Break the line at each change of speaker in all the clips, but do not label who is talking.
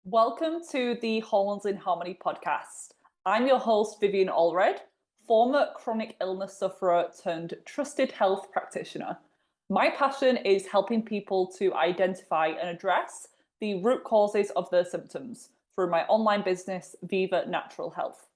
Welcome to the Hormones in Harmony podcast. I'm your host, Vivian Allred, former chronic illness sufferer turned trusted health practitioner. My passion is helping people to identify and address the root causes of their symptoms through my online business, Viva Natural Health.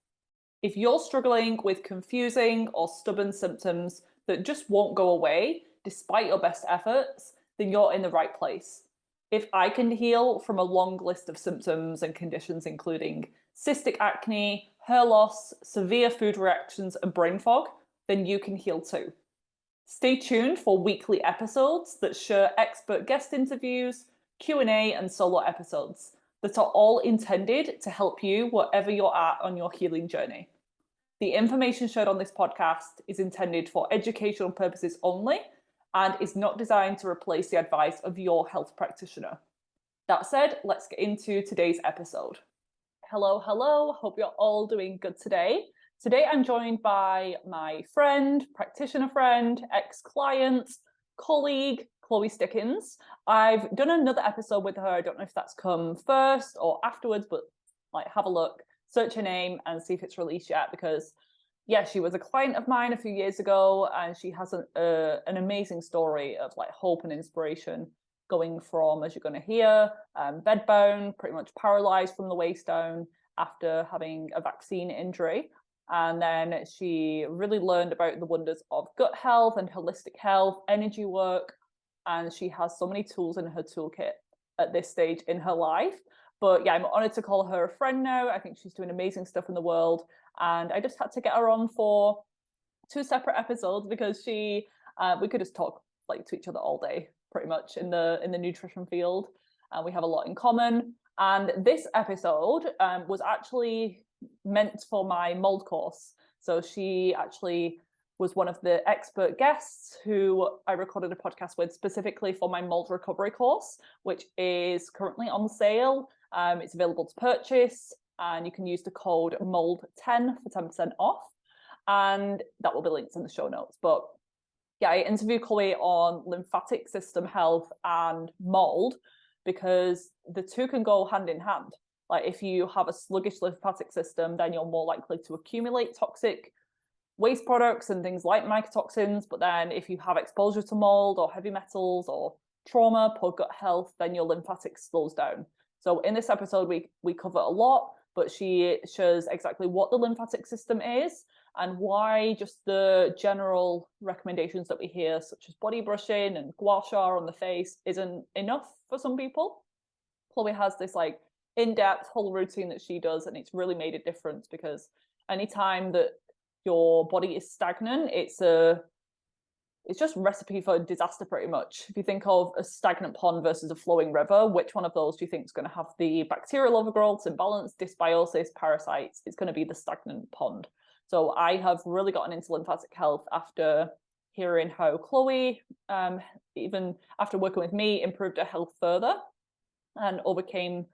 If you're struggling with confusing or stubborn symptoms that just won't go away despite your best efforts, then you're in the right place. If I can heal from a long list of symptoms and conditions, including cystic acne, hair loss, severe food reactions, and brain fog, then you can heal too. Stay tuned for weekly episodes that share expert guest interviews, Q&A, and solo episodes that are all intended to help you wherever you're at on your healing journey. The information shared on this podcast is intended for educational purposes only and is not designed to replace the advice of your health practitioner. That said, let's get into today's episode. Hello. Hope you're all doing good today. Today I'm joined by my friend, practitioner friend, ex-client, colleague, Chloe Stickins. I've done another episode with her. I don't know if that's come first or afterwards, but have a look, search her name and see if it's released yet, because she was a client of mine a few years ago, and she has an amazing story of hope and inspiration, going from, as you're going to hear, bedbound, pretty much paralyzed from the waist down after having a vaccine injury. And then she really learned about the wonders of gut health and holistic health, energy work, and she has so many tools in her toolkit at this stage in her life. But I'm honored to call her a friend now. I think she's doing amazing stuff in the world. And I just had to get her on for 2 separate episodes because we could just talk to each other all day, pretty much, in the nutrition field. We have a lot in common. And this episode was actually meant for my mold course. So she actually was one of the expert guests who I recorded a podcast with specifically for my mold recovery course, which is currently on sale. It's available to purchase, and you can use the code MOLD10 for 10% off. And that will be linked in the show notes. But I interviewed Chloe on lymphatic system health and mold because the two can go hand in hand. If you have a sluggish lymphatic system, then you're more likely to accumulate toxic waste products and things like mycotoxins. But then if you have exposure to mold or heavy metals or trauma, poor gut health, then your lymphatic slows down. So in this episode, we cover a lot, but she shows exactly what the lymphatic system is and why just the general recommendations that we hear, such as body brushing and gua sha on the face, isn't enough for some people. Chloe has this in-depth whole routine that she does, and it's really made a difference, because anytime that your body is stagnant, it's just a recipe for disaster, pretty much. If you think of a stagnant pond versus a flowing river, which one of those do you think is going to have the bacterial overgrowths, imbalance, dysbiosis, parasites? It's going to be the stagnant pond. So I have really gotten into lymphatic health after hearing how Chloe, even after working with me, improved her health further and overcame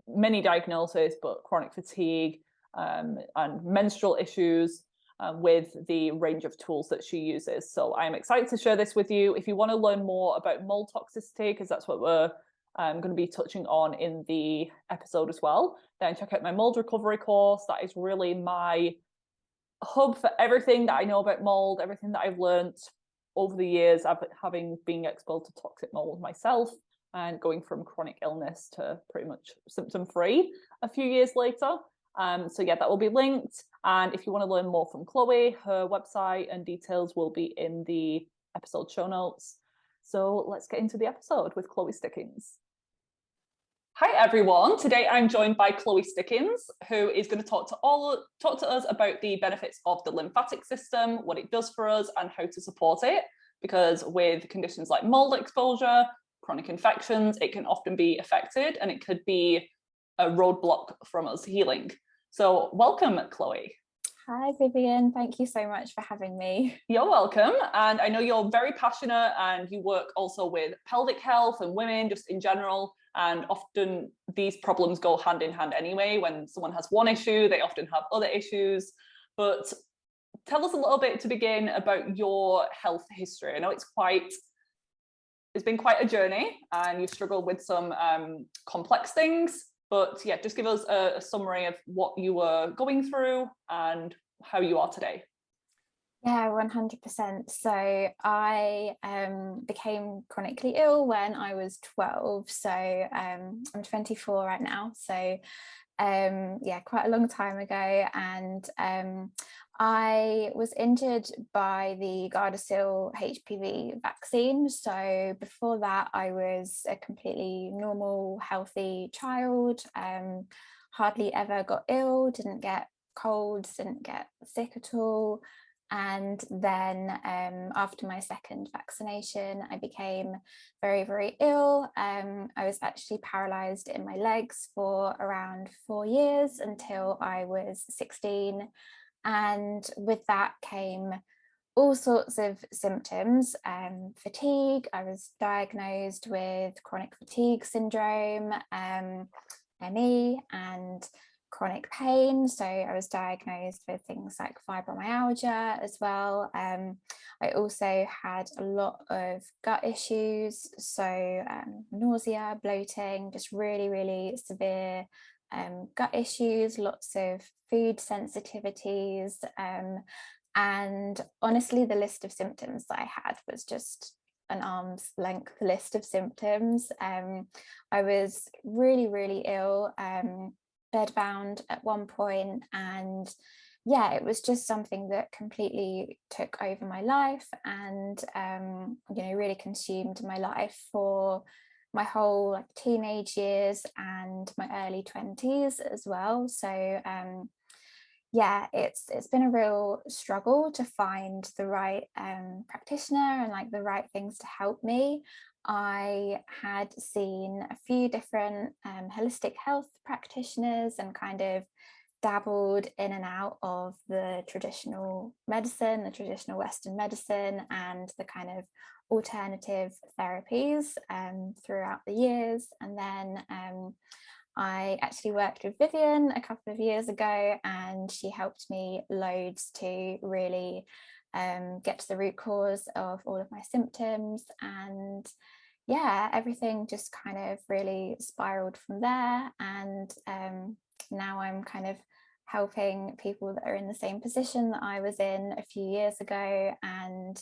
many diagnoses, but chronic fatigue and menstrual issues, with the range of tools that she uses. So I'm excited to share this with you. If you want to learn more about mold toxicity, because that's what we're going to be touching on in the episode as well, then check out my mold recovery course. That is really my hub for everything that I know about mold, everything that I've learned over the years, having been exposed to toxic mold myself and going from chronic illness to pretty much symptom-free a few years later. So that will be linked. And if you want to learn more from Chloe, her website and details will be in the episode show notes. So let's get into the episode with Chloe Stickins. Hi everyone. Today I'm joined by Chloe Stickins, who is going to talk to us about the benefits of the lymphatic system, what it does for us, and how to support it. Because with conditions like mold exposure, chronic infections, it can often be affected, and it could be a roadblock from us healing. So welcome, Chloe.
Hi, Vivian. Thank you so much for having me.
You're welcome. And I know you're very passionate, and you work also with pelvic health and women just in general. And often these problems go hand in hand anyway. When someone has one issue, they often have other issues. But tell us a little bit to begin about your health history. I know it's been quite a journey, and you've struggled with some complex things. But yeah, just give us a summary of what you were going through and how you are today.
Yeah, 100%. So I became chronically ill when I was 12. So I'm 24 right now. So yeah, quite a long time ago. And I was injured by the Gardasil HPV vaccine. So before that, I was a completely normal, healthy child. Hardly ever got ill, didn't get colds, didn't get sick at all. And then after my second vaccination, I became very, very ill. I was actually paralyzed in my legs for around 4 years until I was 16. And with that came all sorts of symptoms. Fatigue. I was diagnosed with chronic fatigue syndrome, ME, and chronic pain. So I was diagnosed with things like fibromyalgia as well. I also had a lot of gut issues, so nausea, bloating, just really, really severe gut issues, lots of food sensitivities. And honestly, the list of symptoms that I had was just an arm's length list of symptoms. I was really, really ill, bedbound at one point, and yeah, it was just something that completely took over my life and really consumed my life for my whole teenage years and my early 20s as well. So yeah, it's been a real struggle to find the right practitioner and the right things to help me. I had seen a few different holistic health practitioners and kind of dabbled in and out of the traditional medicine, the traditional Western medicine, and the kind of alternative therapies throughout the years. And then I actually worked with Vivian a couple of years ago, and she helped me loads to really get to the root cause of all of my symptoms. And yeah, everything just kind of really spiraled from there. And now I'm kind of helping people that are in the same position that I was in a few years ago. And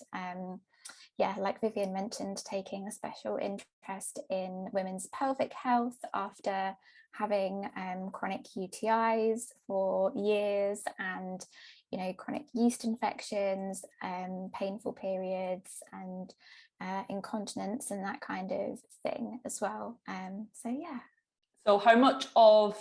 yeah, like Vivian mentioned, taking a special interest in women's pelvic health after having chronic UTIs for years, and chronic yeast infections, painful periods, and incontinence and that kind of thing as well. So yeah.
So how much of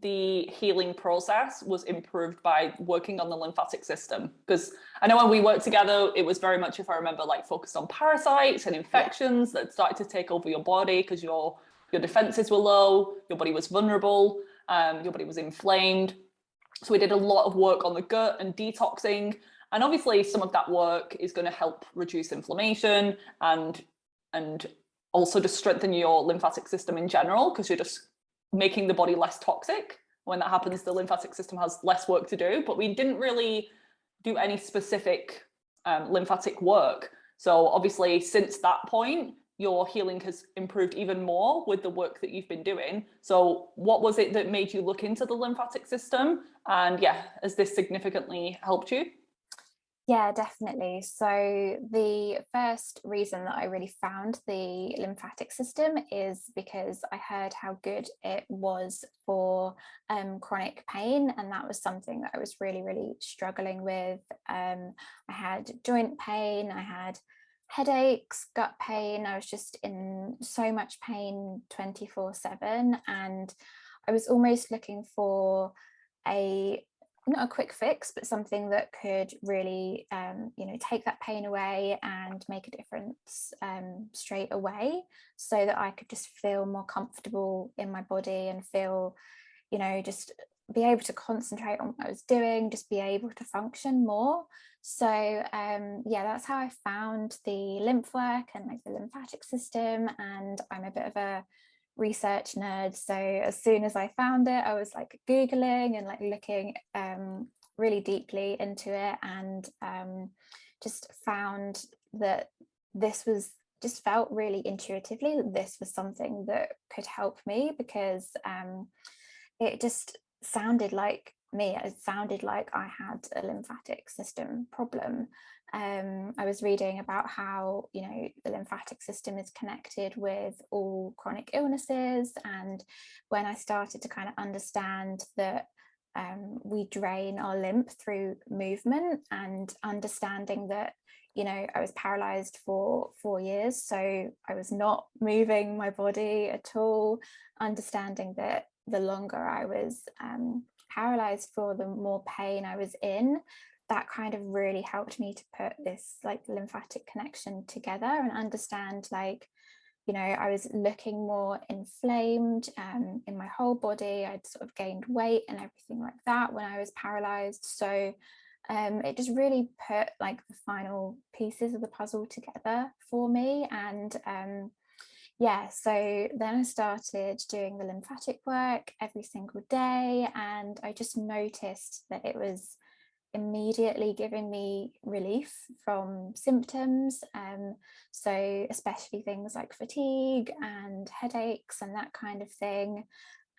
the healing process was improved by working on the lymphatic system? Because I know when we worked together, it was very much, if I remember, focused on parasites and infections that started to take over your body because your defenses were low, your body was vulnerable, your body was inflamed. So we did a lot of work on the gut and detoxing. And obviously some of that work is going to help reduce inflammation and also just strengthen your lymphatic system in general, because you're just making the body less toxic. When that happens, the lymphatic system has less work to do, but we didn't really do any specific lymphatic work. So obviously since that point, your healing has improved even more with the work that you've been doing. So what was it that made you look into the lymphatic system? And yeah, has this significantly helped you?
Yeah, definitely. So the first reason that I really found the lymphatic system is because I heard how good it was for chronic pain, and that was something that I was really, really struggling with. I had joint pain, I had headaches, gut pain. I was just in so much pain 24/7, and I was almost looking for not a quick fix, but something that could really take that pain away and make a difference straight away, so that I could just feel more comfortable in my body and feel just be able to concentrate on what I was doing, just be able to function more. So yeah, that's how I found the lymph work and the lymphatic system. And I'm a bit of a research nerd, so as soon as I found it, I was googling and looking really deeply into it, and just found that this was just felt really intuitively that this was something that could help me, because it just sounded like me. It sounded like I had a lymphatic system problem. I was reading about how, you know, the lymphatic system is connected with all chronic illnesses. And when I started to kind of understand that we drain our lymph through movement, and understanding that, you know, I was paralyzed for 4 years, so I was not moving my body at all, understanding that the longer I was paralyzed for, the more pain I was in, that kind of really helped me to put this like lymphatic connection together and understand, like, you know, I was looking more inflamed in my whole body. I'd sort of gained weight and everything like that when I was paralyzed. So it just really put like the final pieces of the puzzle together for me. And yeah, so then I started doing the lymphatic work every single day, and I just noticed that it was immediately giving me relief from symptoms. So especially things like fatigue and headaches and that kind of thing.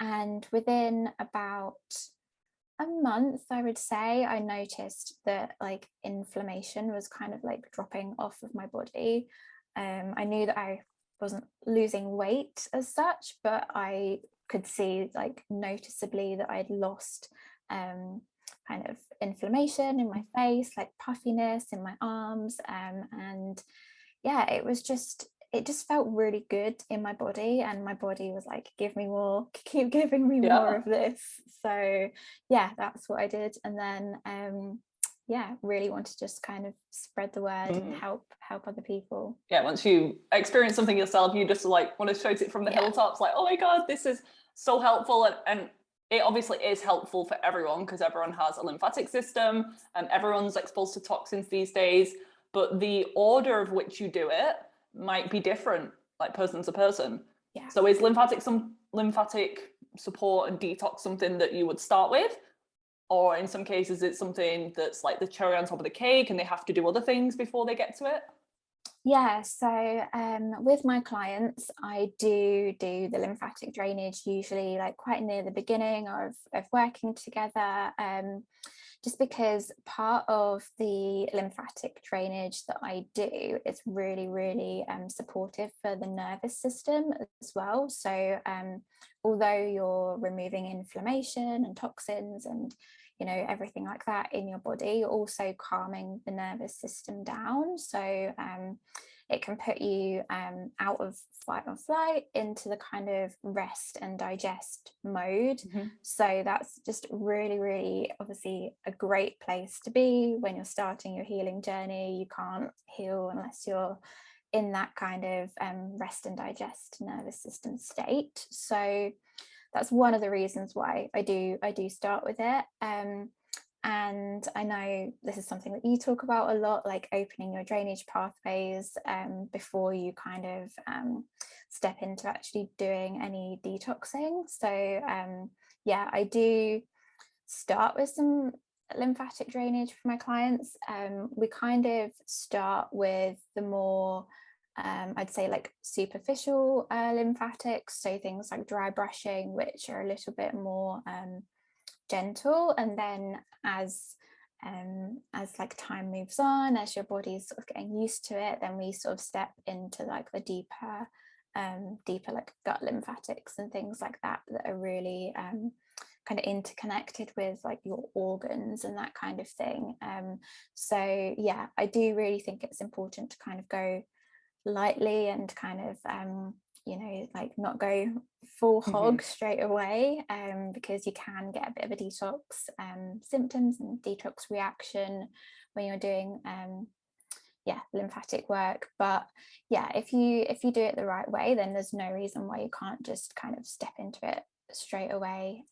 And within about a month, I would say, I noticed that like inflammation was kind of like dropping off of my body. I knew that I wasn't losing weight as such, but I could see like noticeably that I'd lost kind of inflammation in my face, like puffiness in my arms, and yeah, it just felt really good in my body, and my body was like, give me more, keep giving me more of this. So yeah, that's what I did. And then yeah, really want to just kind of spread the word and help other people.
Yeah, once you experience something yourself, you just like want to shout it from the hilltops, like, oh my god, this is so helpful. And it obviously is helpful for everyone, because everyone has a lymphatic system and everyone's exposed to toxins these days, but the order of which you do it might be different, like person to person.
Yeah.
So is lymphatic support and detox something that you would start with? Or in some cases, it's something that's like the cherry on top of the cake and they have to do other things before they get to it?
Yeah, so with my clients, I do the lymphatic drainage usually like quite near the beginning of working together, just because part of the lymphatic drainage that I do is really, really supportive for the nervous system as well. So although you're removing inflammation and toxins and, you know, everything like that in your body, you're also calming the nervous system down. So it can put you out of fight or flight into the kind of rest and digest mode. So that's just really, really obviously a great place to be when you're starting your healing journey. You can't heal unless you're in that kind of rest and digest nervous system state. So that's one of the reasons why I do start with it. And I know this is something that you talk about a lot, like opening your drainage pathways before you kind of step into actually doing any detoxing. So yeah, I do start with some lymphatic drainage for my clients. We kind of start with the more I'd say like superficial lymphatics, so things like dry brushing, which are a little bit more gentle. And then as like time moves on, as your body's sort of getting used to it, then we sort of step into like the deeper like gut lymphatics and things like that are really kind of interconnected with like your organs and that kind of thing. So yeah, I do really think it's important to kind of go lightly and kind of you know, like not go full hog straight away, because you can get a bit of a detox symptoms and detox reaction when you're doing yeah, lymphatic work. But yeah, if you do it the right way, then there's no reason why you can't just kind of step into it straight away,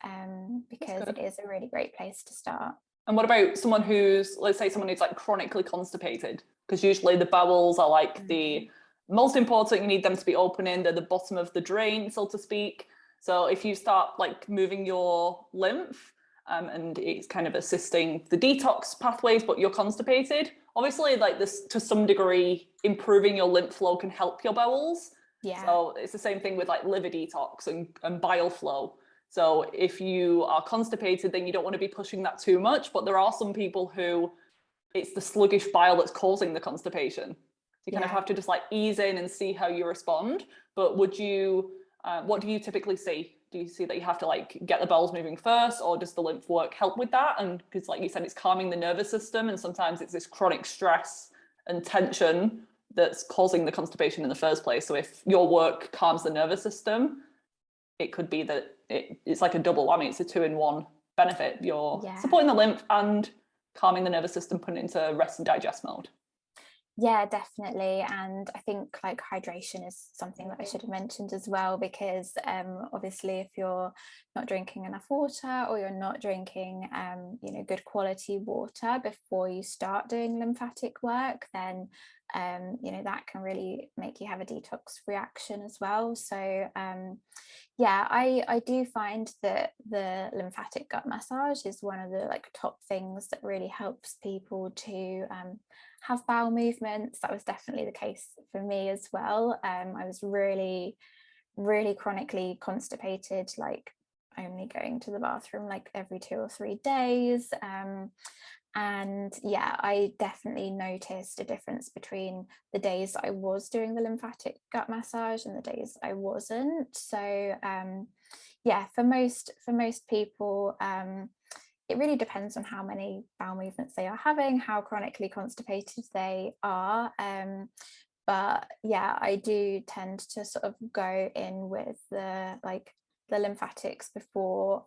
because it is a really great place to start.
And what about someone who's, let's say someone who's like chronically constipated? Because usually the bowels are like the most important, you need them to be opening, they're the bottom of the drain, so to speak. So if you start like moving your lymph and it's kind of assisting the detox pathways, but you're constipated. Obviously, like this, to some degree, improving your lymph flow can help your bowels.
Yeah.
So it's the same thing with like liver detox and bile flow. So if you are constipated, then you don't want to be pushing that too much. But there are some people who it's the sluggish bile that's causing the constipation. You kind of have to just like ease in and see how you respond. But would you, what do you typically see? Do you see that you have to like get the bowels moving first, or does the lymph work help with that? And because like you said, it's calming the nervous system, and sometimes it's this chronic stress and tension that's causing the constipation in the first place. So if your work calms the nervous system, it could be that it's like a double whammy. It's a 2-in-1 benefit. You're supporting the lymph and calming the nervous system, putting it into rest and digest mode.
Yeah, definitely. And I think like hydration is something that I should have mentioned as well, because obviously if you're not drinking enough water, or you're not drinking good quality water before you start doing lymphatic work, then that can really make you have a detox reaction as well. So I do find that the lymphatic gut massage is one of the like top things that really helps people to have bowel movements. That was definitely the case for me as well. I was really, really chronically constipated, like only going to the bathroom like every 2 or 3 days. I definitely noticed a difference between the days that I was doing the lymphatic gut massage and the days I wasn't. So for most people, it really depends on how many bowel movements they are having, how chronically constipated they are. I do tend to sort of go in with the lymphatics before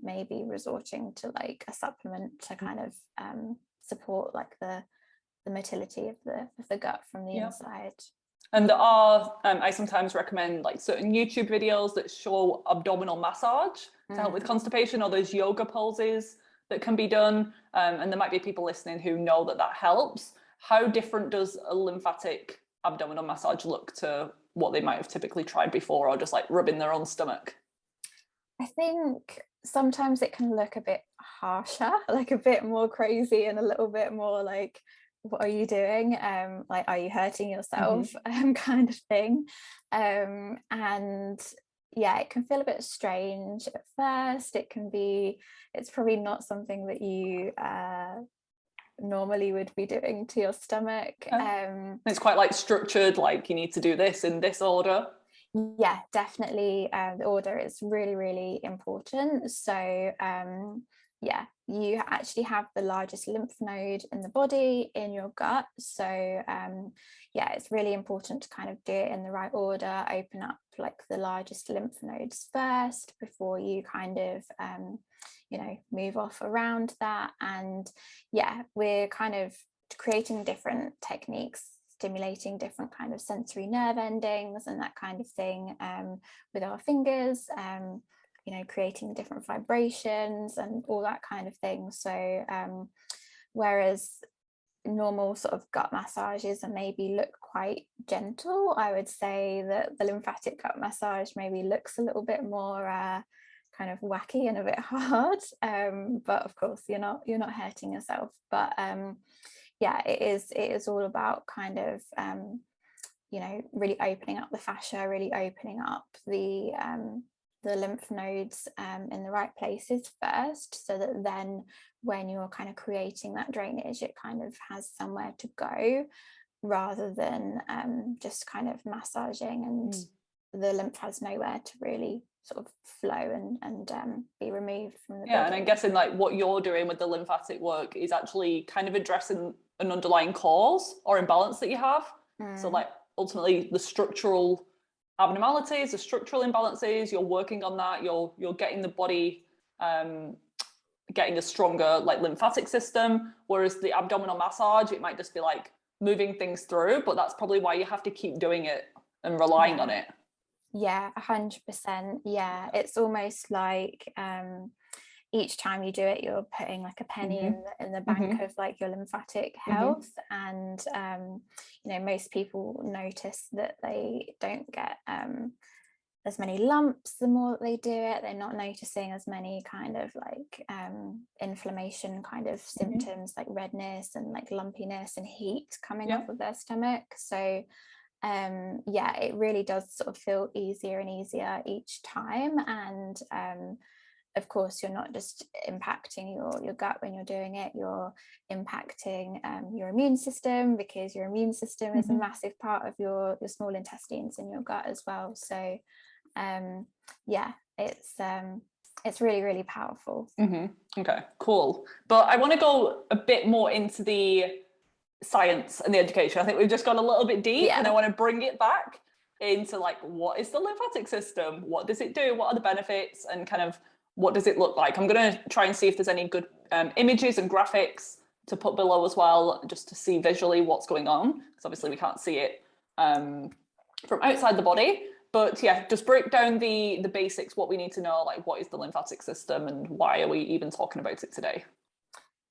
maybe resorting to like a supplement to kind of support like the motility of the gut from the inside.
And there are, I sometimes recommend like certain YouTube videos that show abdominal massage to help with constipation, or those yoga poses that can be done. And there might be people listening who know that helps. How different does a lymphatic abdominal massage look to what they might have typically tried before, or just like rubbing their own stomach?
I think sometimes it can look a bit harsher, like a bit more crazy and a little bit more like, what are you doing? Like, are you hurting yourself? Kind of thing. It can feel a bit strange at first. It's probably not something that you normally would be doing to your stomach.
It's quite like structured, like you need to do this in this order.
Yeah, definitely. The order is really, really important. So you actually have the largest lymph node in the body in your gut. So it's really important to kind of do it in the right order, open up like the largest lymph nodes first before you kind of move off around that. And we're kind of creating different techniques, stimulating different kind of sensory nerve endings and that kind of thing with our fingers, creating different vibrations and all that kind of thing. So whereas normal sort of gut massages and maybe look quite gentle, I would say that the lymphatic gut massage maybe looks a little bit more kind of wacky and a bit hard, but of course you're not hurting yourself. But it is all about kind of really opening up the fascia, really opening up the lymph nodes in the right places first, so that then when you're kind of creating that drainage, it kind of has somewhere to go, rather than just kind of massaging and the lymph has nowhere to really sort of flow and be removed from the body.
And I'm guessing like what you're doing with the lymphatic work is actually kind of addressing an underlying cause or imbalance that you have. So like ultimately the structural abnormalities, the structural imbalances, you're working on that, you're getting the body getting a stronger like lymphatic system, whereas the abdominal massage, it might just be like moving things through, but that's probably why you have to keep doing it and relying on it.
100%. It's almost like each time you do it, you're putting like a penny in the bank of like your lymphatic health. And most people notice that they don't get as many lumps the more that they do it. They're not noticing as many kind of like inflammation kind of symptoms like redness and like lumpiness and heat coming off of their stomach. So yeah, it really does sort of feel easier and easier each time. And of course, you're not just impacting your gut when you're doing it, you're impacting your immune system, because your immune system is a massive part of your small intestines in your gut as well. So yeah, it's really, really powerful.
Okay, cool. But I want to go a bit more into the science and the education. I think we've just gone a little bit deep, and I want to bring it back into like, what is the lymphatic system? What does it do? What are the benefits? And kind of what does it look like? I'm going to try and see if there's any good images and graphics to put below as well, just to see visually what's going on, because obviously we can't see it from outside the body. But yeah, just break down the basics, what we need to know, like what is the lymphatic system and why are we even talking about it today?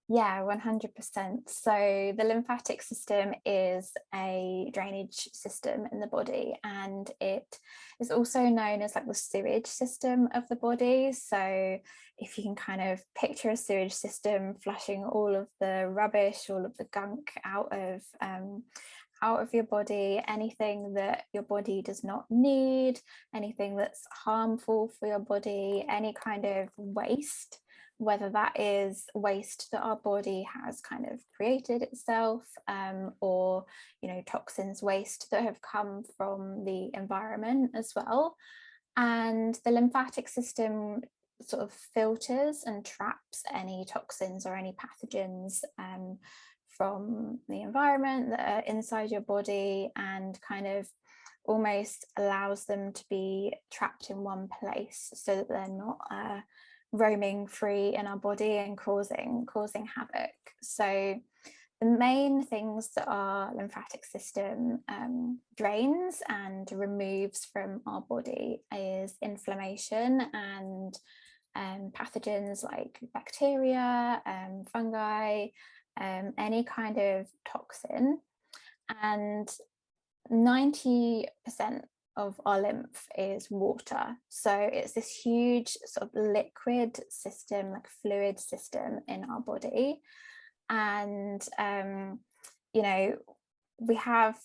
Yeah, 100%. So the lymphatic system is a drainage system in the body, and it is also known as like the sewage system of the body. So if you can kind of picture a sewage system flushing all of the rubbish, all of the gunk out of your body, anything that your body does not need, anything that's harmful for your body, any kind of waste, whether that is waste that our body has kind of created itself, or, you know, toxins, waste that have come from the environment as well. And the lymphatic system sort of filters and traps any toxins or any pathogens from the environment that are inside your body, and kind of almost allows them to be trapped in one place so that they're not roaming free in our body and causing havoc. So the main things that our lymphatic system drains and removes from our body is inflammation and pathogens like bacteria, fungi, any kind of toxin. And 90% of our lymph is water. So it's this huge sort of liquid system, like fluid system in our body. And, you know, we have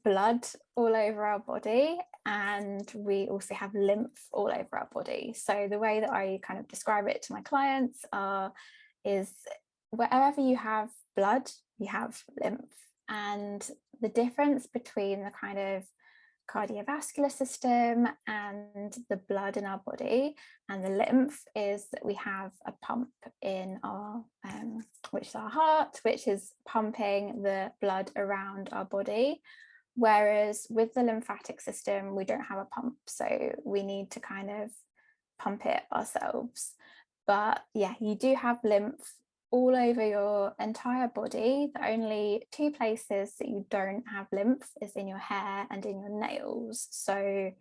blood all over our body, and we also have lymph all over our body. So the way that I kind of describe it to my clients is wherever you have blood, you have lymph. And the difference between the kind of cardiovascular system and the blood in our body and the lymph is that we have a pump in our which is our heart, which is pumping the blood around our body, whereas with the lymphatic system we don't have a pump, so we need to kind of pump it ourselves. But yeah, you do have lymph all over your entire body. The only two places that you don't have lymph is in your hair and in your nails. So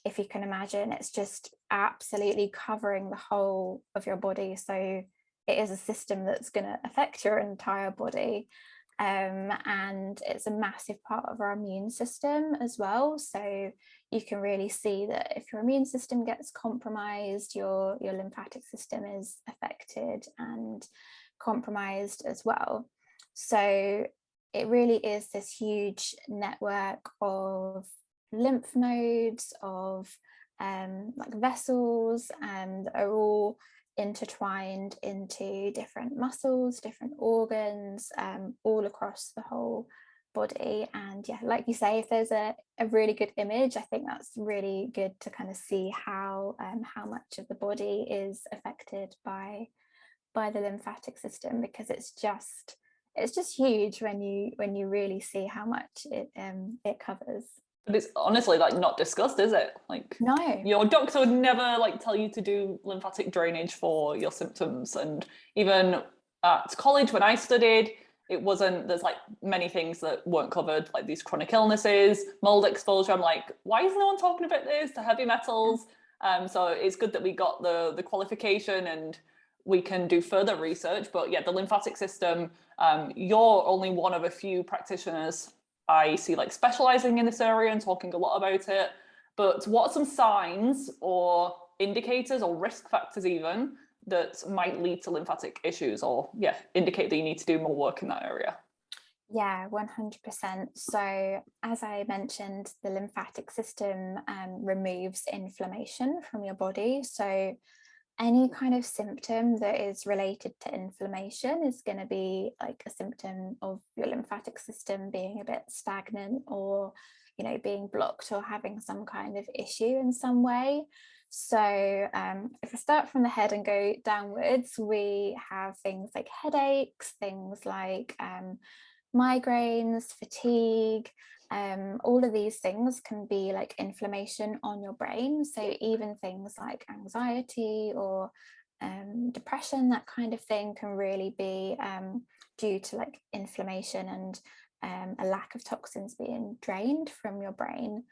if you can imagine, it's just absolutely covering the whole of your body. So it is a system that's going to affect your entire body. And it's a massive part of our immune system as well. So you can really see that if your immune system gets compromised, your lymphatic system is affected and compromised as well. So it really is this huge network of lymph nodes, of like vessels, and are all intertwined into different muscles, different organs, all across the whole body. And yeah, like you say, if there's a really good image, I think that's really good to kind of see how much of the body is affected by the lymphatic system, because it's just huge when you really see how much it covers.
But it's honestly like not discussed, is it? Like,
no,
your doctor would never like tell you to do lymphatic drainage for your symptoms. And even at college when I studied, it wasn't, there's like many things that weren't covered, like these chronic illnesses, mold exposure. I'm like, why is no one talking about this? The heavy metals. So it's good that we got the qualification and we can do further research. But yeah, the lymphatic system, you're only one of a few practitioners I see like specializing in this area and talking a lot about it. But what are some signs or indicators or risk factors even that might lead to lymphatic issues, or indicate that you need to do more work in that area?
Yeah, 100%. So as I mentioned, the lymphatic system removes inflammation from your body. So any kind of symptom that is related to inflammation is going to be like a symptom of your lymphatic system being a bit stagnant, or being blocked, or having some kind of issue in some way. So if I start from the head and go downwards, we have things like headaches, things like migraines, fatigue. All of these things can be like inflammation on your brain. So even things like anxiety or depression, that kind of thing, can really be due to like inflammation and a lack of toxins being drained from your brain.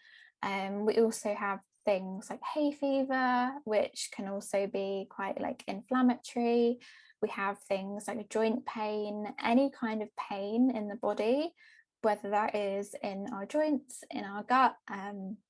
We also have things like hay fever, which can also be quite like inflammatory. We have things like joint pain, any kind of pain in the body, whether that is in our joints, in our gut,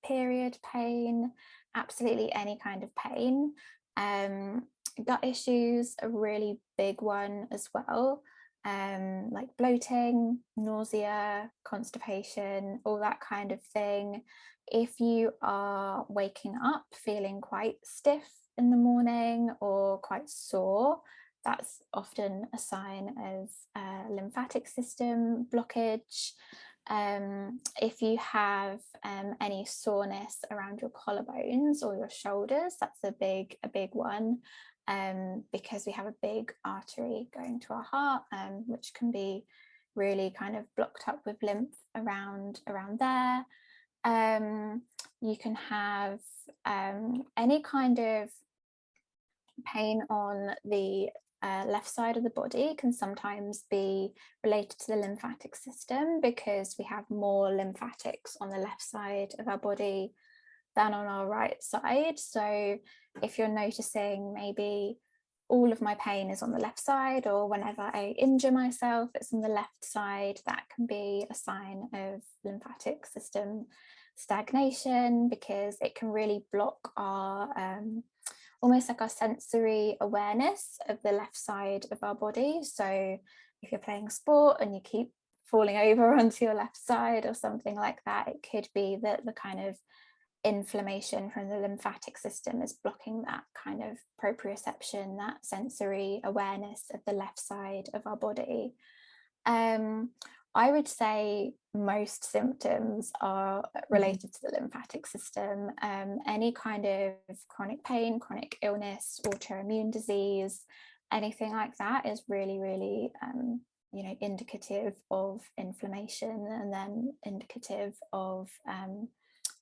period pain, absolutely any kind of pain. Gut issues, a really big one as well, like bloating, nausea, constipation, all that kind of thing. If you are waking up feeling quite stiff in the morning or quite sore, that's often a sign of lymphatic system blockage. If you have any soreness around your collarbones or your shoulders, that's a big one, because we have a big artery going to our heart, which can be really kind of blocked up with lymph around there. You can have any kind of pain on the left side of the body, can sometimes be related to the lymphatic system, because we have more lymphatics on the left side of our body than on our right side. So if you're noticing maybe all of my pain is on the left side, or whenever I injure myself it's on the left side, that can be a sign of lymphatic system stagnation, because it can really block our almost like our sensory awareness of the left side of our body. So if you're playing sport and you keep falling over onto your left side or something like that, it could be that the kind of inflammation from the lymphatic system is blocking that kind of proprioception, that sensory awareness of the left side of our body. I would say most symptoms are related to the lymphatic system. Any kind of chronic pain, chronic illness, autoimmune disease, anything like that is really, really indicative of inflammation, and then indicative of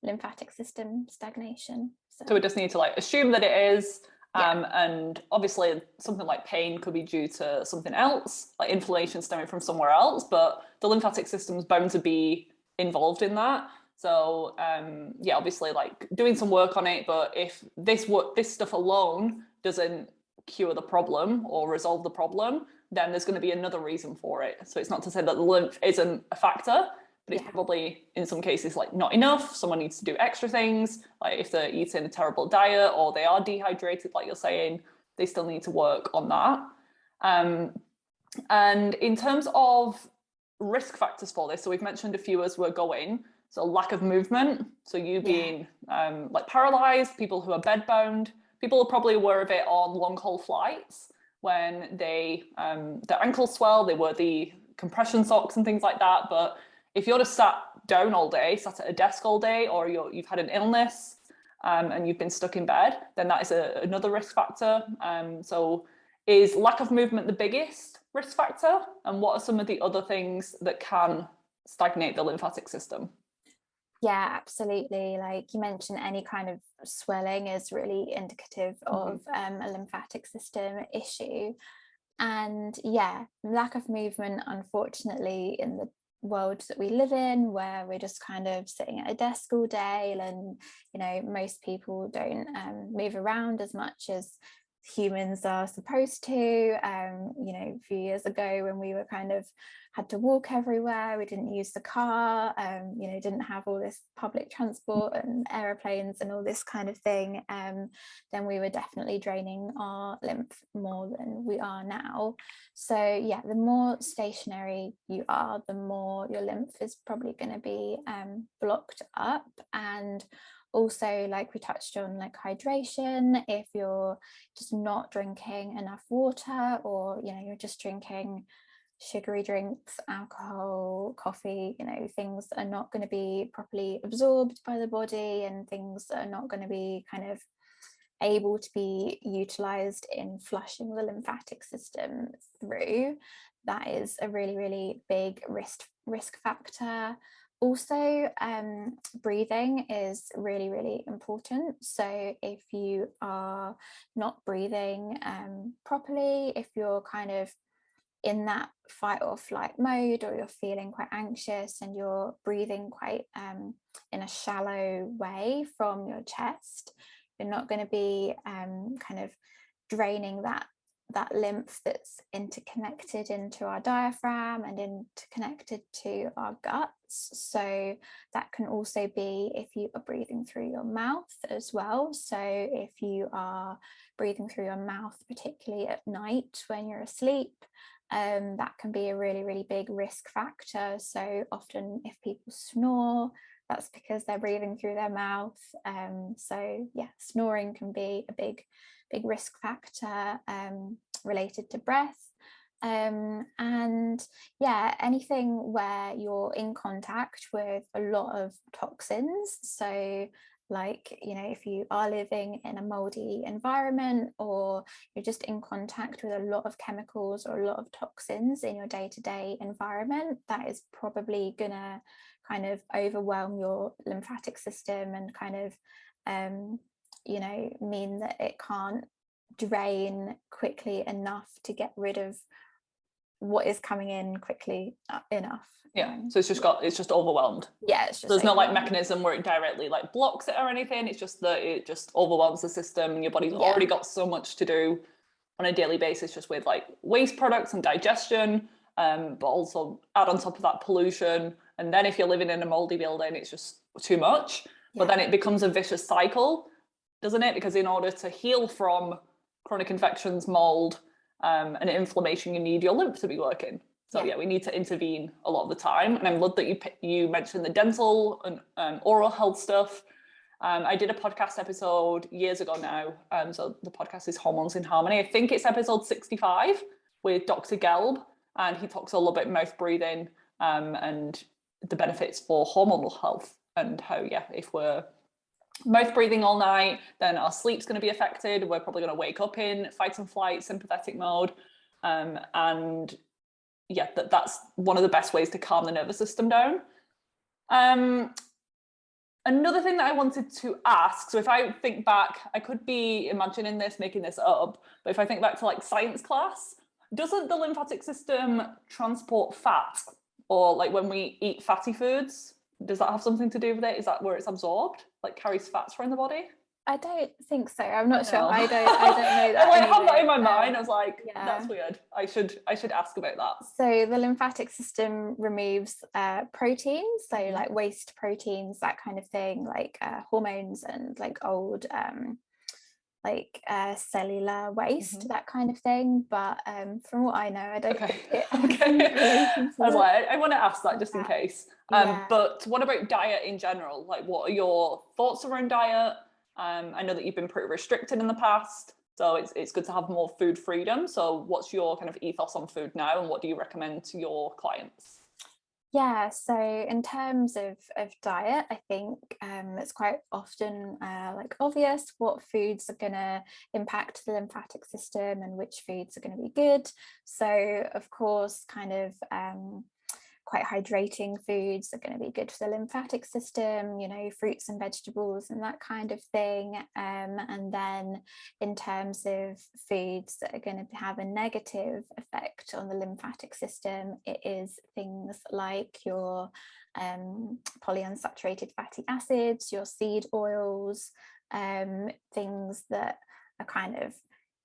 lymphatic system stagnation.
So we just need to like assume that it is. And obviously something like pain could be due to something else, like inflammation stemming from somewhere else, but the lymphatic system is bound to be involved in that. So obviously like doing some work on it, but if this stuff alone doesn't cure the problem or resolve the problem, then there's going to be another reason for it. So it's not to say that the lymph isn't a factor, but it's probably in some cases like not enough. Someone needs to do extra things, like if they're eating a terrible diet or they are dehydrated, like you're saying, they still need to work on that. And in terms of risk factors for this, so we've mentioned a few as we're going. So lack of movement, so you being like paralyzed, people who are bedbound, people are probably aware of it on long haul flights when they their ankles swell, they wear the compression socks and things like that. But if you're just sat down all day, sat at a desk all day, or you've had an illness and you've been stuck in bed, then that is another risk factor. So is lack of movement the biggest risk factor? And what are some of the other things that can stagnate the lymphatic system?
Yeah, absolutely. Like you mentioned, any kind of swelling is really indicative of a lymphatic system issue. And lack of movement, unfortunately, in the world that we live in, where we're just kind of sitting at a desk all day, and most people don't move around as much as humans are supposed to. You know, a few years ago when we were kind of had to walk everywhere, we didn't use the car, you know, didn't have all this public transport and aeroplanes and all this kind of thing, then we were definitely draining our lymph more than we are now. So yeah, the more stationary you are, the more your lymph is probably going to be blocked up. And also, like we touched on, like hydration, if you're just not drinking enough water, or you know, you're just drinking sugary drinks, alcohol, coffee, you know, things that are not going to be properly absorbed by the body, and things that are not going to be kind of able to be utilized in flushing the lymphatic system through, that is a really, really big risk factor. Also, breathing is really, really important. So if you are not breathing properly, if you're kind of in that fight or flight mode, or you're feeling quite anxious and you're breathing quite in a shallow way from your chest, you're not going to be kind of draining that lymph that's interconnected into our diaphragm and interconnected to our guts. So that can also be if you are breathing through your mouth as well. So if you are breathing through your mouth, particularly at night when you're asleep, that can be a really, really big risk factor. So often if people snore, that's because they're breathing through their mouth. So yeah, snoring can be a big risk factor related to breath. And yeah, anything where you're in contact with a lot of toxins. So like, you know, if you are living in a moldy environment, or you're just in contact with a lot of chemicals or a lot of toxins in your day-to-day environment, that is probably gonna kind of overwhelm your lymphatic system and kind of you know, mean that it can't drain quickly enough to get rid of what is coming in quickly enough.
Yeah, so it's just overwhelmed.
Yeah, it's just
there's no like mechanism where it directly like blocks it or anything. It's just that it just overwhelms the system, and your body's already got so much to do on a daily basis, just with like waste products and digestion, but also add on top of that pollution. And then if you're living in a moldy building, it's just too much. But then it becomes a vicious cycle, doesn't it? Because in order to heal from chronic infections, mold, and inflammation, you need your lymph to be working. So yeah, we need to intervene a lot of the time. And I'm glad that you mentioned the dental and oral health stuff. I did a podcast episode years ago now. So the podcast is Hormones in Harmony. I think it's episode 65 with Dr. Gelb, and he talks a little bit mouth breathing and the benefits for hormonal health, and how, yeah, if we're mouth breathing all night, then our sleep's going to be affected. We're probably going to wake up in fight and flight, sympathetic mode. And yeah, that's one of the best ways to calm the nervous system down. Another thing that I wanted to ask, so if I think back, I could be imagining this, making this up, but if I think back to like science class, doesn't the lymphatic system transport fat? Or like when we eat fatty foods, does that have something to do with it? Is that where it's absorbed? Like carries fats around the body?
I don't think so. I'm not sure. I don't know that.
I like have that in my mind. I was like,
yeah,
that's weird. I should ask about that.
So the lymphatic system removes proteins, so like waste proteins, that kind of thing, like hormones and like old like cellular waste, that kind of thing. But from what I know, I don't think it
I was like, I want to ask that just in case. But what about diet in general? Like, what are your thoughts around diet? I know that you've been pretty restricted in the past, so it's good to have more food freedom. So what's your kind of ethos on food now, and what do you recommend to your clients?
Yeah, so in terms of diet, I think it's quite often like obvious what foods are going to impact the lymphatic system and which foods are going to be good. So of course, kind of quite hydrating foods are going to be good for the lymphatic system, you know, fruits and vegetables and that kind of thing. And then in terms of foods that are going to have a negative effect on the lymphatic system, it is things like your polyunsaturated fatty acids, your seed oils, things that are kind of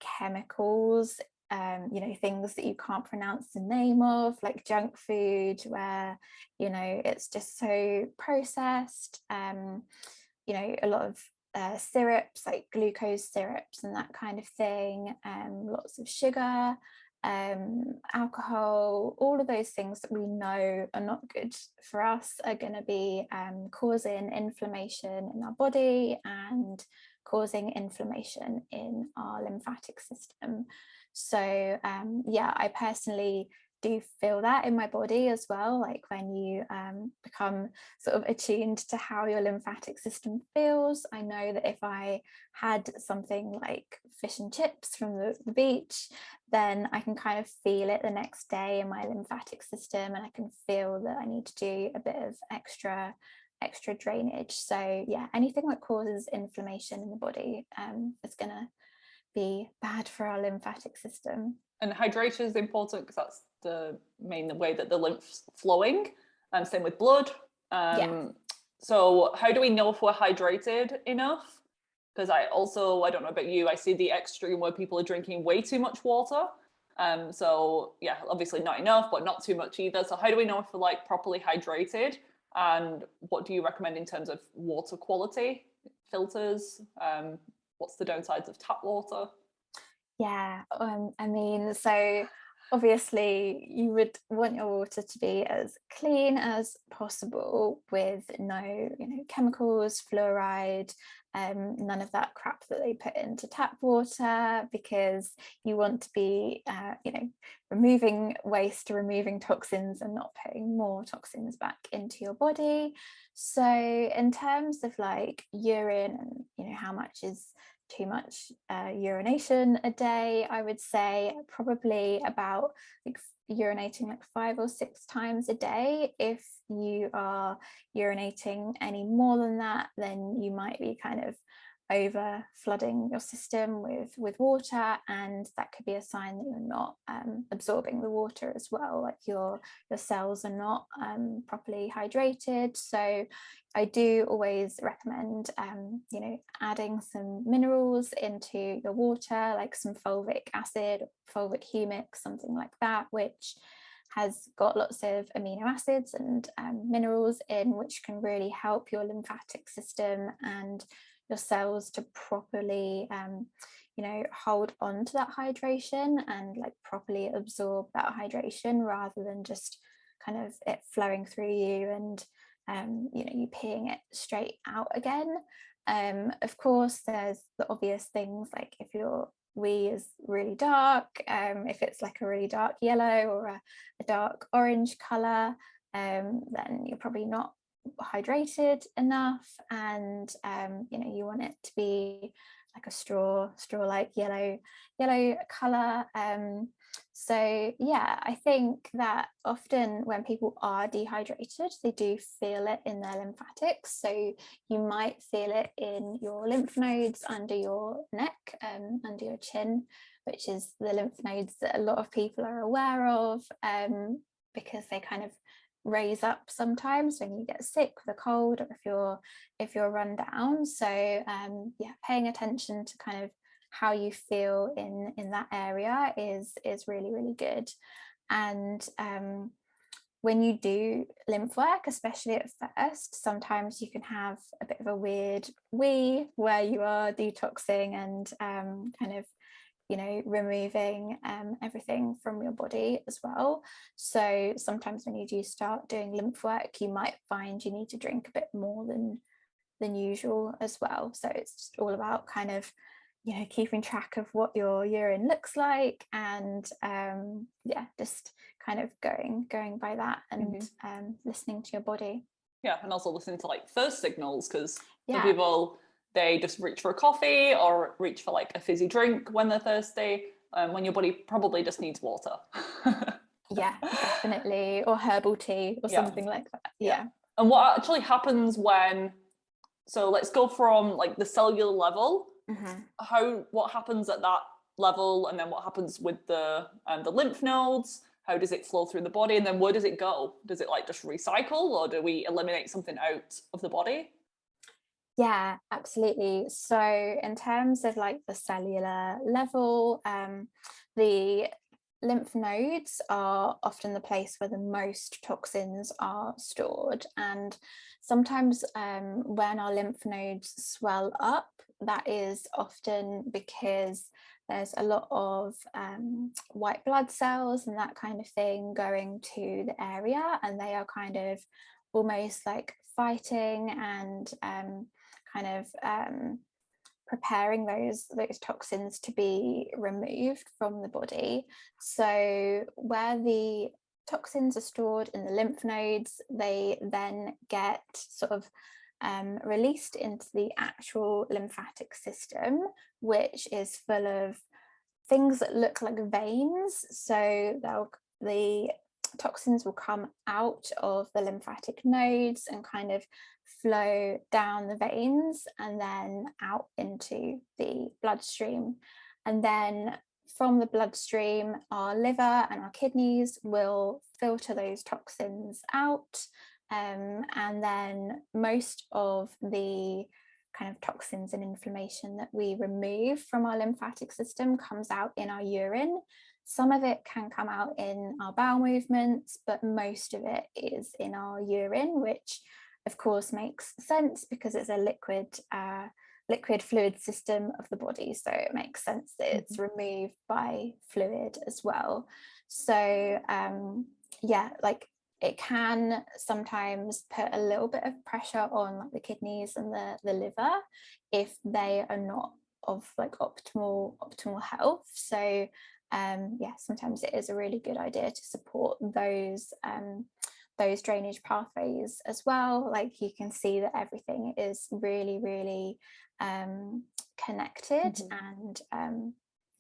chemicals, things that you can't pronounce the name of, like junk food, where, it's just so processed. A lot of syrups, like glucose syrups and that kind of thing, lots of sugar, alcohol, all of those things that we know are not good for us are going to be causing inflammation in our body and causing inflammation in our lymphatic system. So I personally do feel that in my body as well, like when you become sort of attuned to how your lymphatic system feels. I know that if I had something like fish and chips from the beach, then I can kind of feel it the next day in my lymphatic system, and I can feel that I need to do a bit of extra drainage. So yeah, anything that causes inflammation in the body is going to be bad for our lymphatic system.
And hydration is important because that's the main way that the lymph's flowing, and same with blood. So how do we know if we're hydrated enough? Because I don't know about you, I see the extreme where people are drinking way too much water. So yeah, obviously not enough, but not too much either. So how do we know if we're like properly hydrated? And what do you recommend in terms of water quality, filters? What's the downsides of tap water?
Yeah, so obviously you would want your water to be as clean as possible with no, chemicals, fluoride, none of that crap that they put into tap water, because you want to be, removing waste, removing toxins, and not putting more toxins back into your body. So in terms of like urine and, how much is too much urination a day, I would say probably about like urinating like 5 or 6 times a day. If you are urinating any more than that, then you might be kind of over flooding your system with water, and that could be a sign that you're not absorbing the water as well, like your cells are not properly hydrated. So I do always recommend adding some minerals into your water, like some fulvic acid, fulvic humic, something like that, which has got lots of amino acids and minerals in, which can really help your lymphatic system and your cells to properly hold on to that hydration and like properly absorb that hydration, rather than just kind of it flowing through you and you peeing it straight out again. Of course, there's the obvious things, like if your wee is really dark, if it's like a really dark yellow or a dark orange color, then you're probably not hydrated enough, and you want it to be like a straw like yellow color. So yeah, I think that often when people are dehydrated, they do feel it in their lymphatics. So you might feel it in your lymph nodes under your neck, under your chin, which is the lymph nodes that a lot of people are aware of, because they kind of raise up sometimes when you get sick with a cold, or if you're run down. So paying attention to kind of how you feel in that area is really, really good. And when you do lymph work, especially at first, sometimes you can have a bit of a weird wee where you are detoxing and kind of removing everything from your body as well. So sometimes when you do start doing lymph work, you might find you need to drink a bit more than usual as well. So it's just all about kind of keeping track of what your urine looks like, and just kind of going by that, and listening to your body.
Yeah, and also listening to like thirst signals, because some people, they just reach for a coffee or reach for like a fizzy drink when they're thirsty, when your body probably just needs water.
Yeah, definitely. Or herbal tea or something like that. Yeah.
And what actually happens when, so let's go from like the cellular level, what happens at that level, and then what happens with the lymph nodes? How does it flow through the body, and then where does it go? Does it like just recycle, or do we eliminate something out of the body?
Yeah, absolutely. So in terms of like the cellular level, the lymph nodes are often the place where the most toxins are stored. And sometimes when our lymph nodes swell up, that is often because there's a lot of white blood cells and that kind of thing going to the area, and they are kind of almost like fighting and kind of preparing those toxins to be removed from the body. So where the toxins are stored in the lymph nodes, they then get sort of released into the actual lymphatic system, which is full of things that look like veins. So the toxins will come out of the lymphatic nodes and kind of flow down the veins and then out into the bloodstream. And then from the bloodstream, our liver and our kidneys will filter those toxins out. And then most of the kind of toxins and inflammation that we remove from our lymphatic system comes out in our urine. Some of it can come out in our bowel movements, but most of it is in our urine, which of course makes sense because it's a liquid fluid system of the body. So it makes sense that it's removed by fluid as well. So yeah, like it can sometimes put a little bit of pressure on like the kidneys and the liver if they are not of like optimal health. So yeah, sometimes it is a really good idea to support those drainage pathways as well. Like you can see that everything is really, really connected, and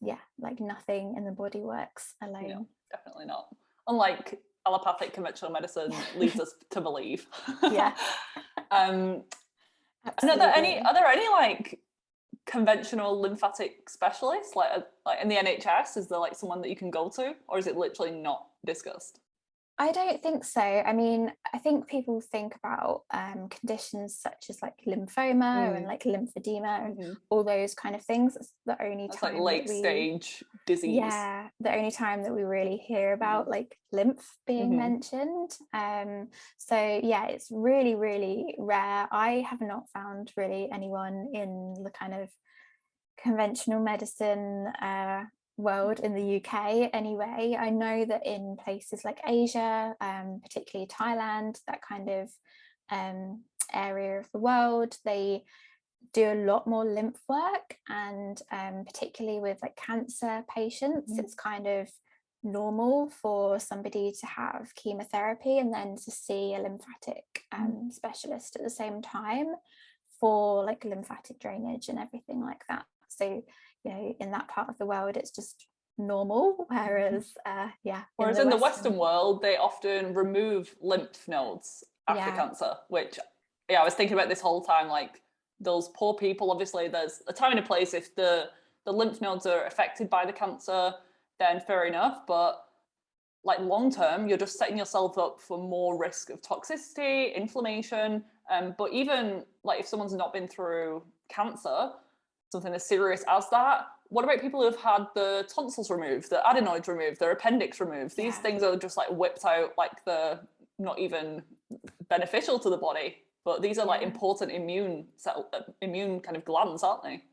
yeah, like nothing in the body works alone.
No, definitely not. Unlike allopathic conventional medicine leads us to believe.
Yeah.
And are there any like conventional lymphatic specialists like in the NHS? Is there like someone that you can go to, or is it literally not discussed?
I don't think so. I mean, I think people think about conditions such as like lymphoma and like lymphedema and all those kind of things. It's the only
That's
time
like late stage disease.
Yeah, the only time that we really hear about like lymph being mentioned. So yeah, it's really, really rare. I have not found really anyone in the kind of conventional medicine world in the UK anyway. I know that in places like Asia, particularly Thailand, that kind of area of the world, they do a lot more lymph work, and particularly with like cancer patients, it's kind of normal for somebody to have chemotherapy and then to see a lymphatic specialist at the same time for like lymphatic drainage and everything like that. So you know, in that part of the world it's just normal, whereas
in the Western world they often remove lymph nodes after cancer, which I was thinking about this whole time, like those poor people. Obviously there's a time and a place. If the lymph nodes are affected by the cancer, then fair enough, but like long term you're just setting yourself up for more risk of toxicity, inflammation. But even like if someone's not been through cancer, something as serious as that, what about people who have had the tonsils removed, the adenoids removed, their appendix removed? These things are just like whipped out, like they're not even beneficial to the body, but these are like important immune kind of glands, aren't they?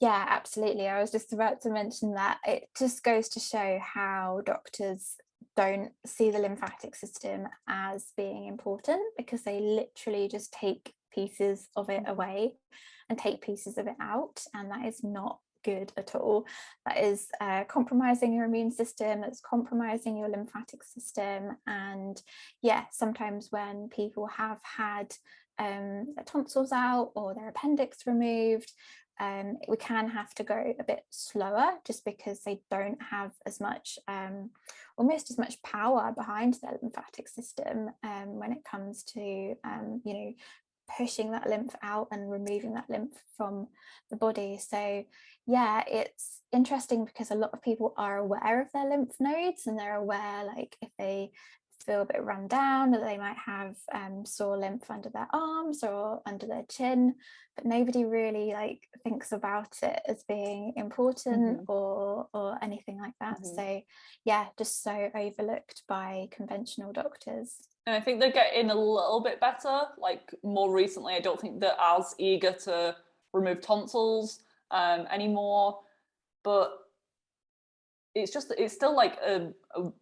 Yeah, absolutely. I was just about to mention that. It just goes to show how doctors don't see the lymphatic system as being important, because they literally just take pieces of it away and take pieces of it out, and that is not good at all. That is compromising your immune system, that's compromising your lymphatic system. And yeah, sometimes when people have had their tonsils out or their appendix removed, we can have to go a bit slower, just because they don't have as much almost as much power behind their lymphatic system when it comes to you know, pushing that lymph out and removing that lymph from the body. So yeah, it's interesting because a lot of people are aware of their lymph nodes, and they're aware, like if they feel a bit run down, that they might have sore lymph under their arms or under their chin, but nobody really like thinks about it as being important or anything like that. So yeah, just so overlooked by conventional doctors.
And I think they're getting a little bit better. Like more recently, I don't think they're as eager to remove tonsils anymore, but it's still like a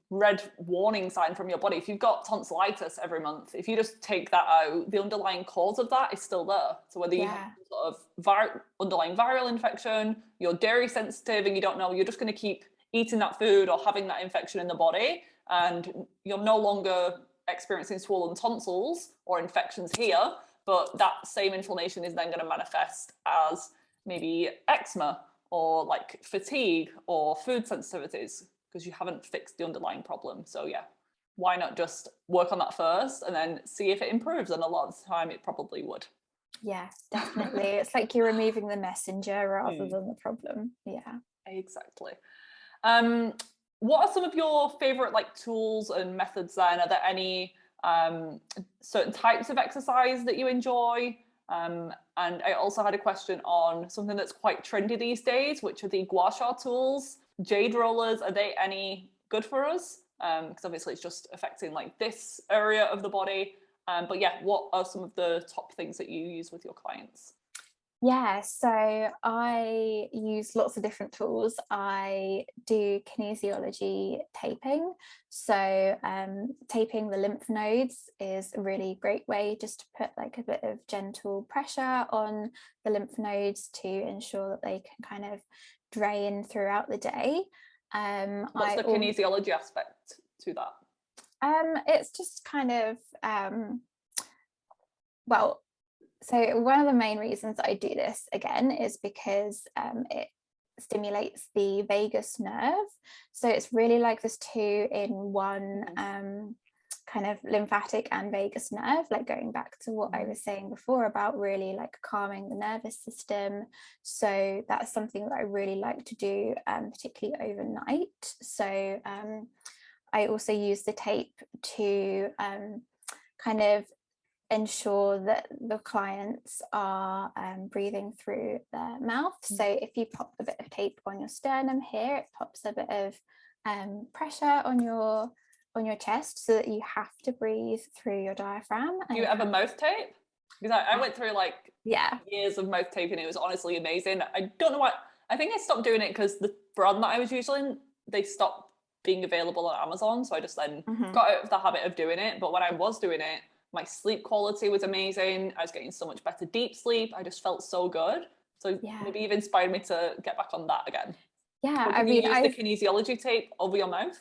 red warning sign from your body. If you've got tonsillitis every month, if you just take that out, the underlying cause of that is still there. So whether you have sort of underlying viral infection, you're dairy sensitive and you don't know, you're just going to keep eating that food or having that infection in the body, and you're no longer experiencing swollen tonsils or infections here, but that same inflammation is then going to manifest as maybe eczema or like fatigue or food sensitivities because you haven't fixed the underlying problem. So yeah, why not just work on that first and then see if it improves? And a lot of the time it probably would.
Yeah, definitely. It's like you're removing the messenger rather than the problem. Yeah,
exactly. What are some of your favorite like tools and methods then? Are there any certain types of exercise that you enjoy? And I also had a question on something that's quite trendy these days, which are the gua sha tools. Jade rollers, are they any good for us? Because obviously it's just affecting like this area of the body. But yeah, what are some of the top things that you use with your clients?
Yeah, so I use lots of different tools. I do kinesiology taping. So taping the lymph nodes is a really great way just to put like a bit of gentle pressure on the lymph nodes to ensure that they can kind of drain throughout the day.
What's the kinesiology aspect to that?
It's just kind of, well, so one of the main reasons I do this again is because it stimulates the vagus nerve. So it's really like this 2-in-1 kind of lymphatic and vagus nerve, like going back to what I was saying before about really like calming the nervous system. So that's something that I really like to do, particularly overnight. So I also use the tape to kind of ensure that the clients are breathing through their mouth. So if you pop a bit of tape on your sternum here, it pops a bit of pressure on your chest so that you have to breathe through your diaphragm.
Do you have a mouth tape? Because I went through like years of mouth tape and it was honestly amazing. I don't know why. I think I stopped doing it because the brand that I was using, they stopped being available on Amazon. So I just then got out of the habit of doing it. But when I was doing it, my sleep quality was amazing. I was getting so much better deep sleep. I just felt so good. So maybe you've inspired me to get back on that again.
Yeah,
I mean, you use the kinesiology tape over your mouth?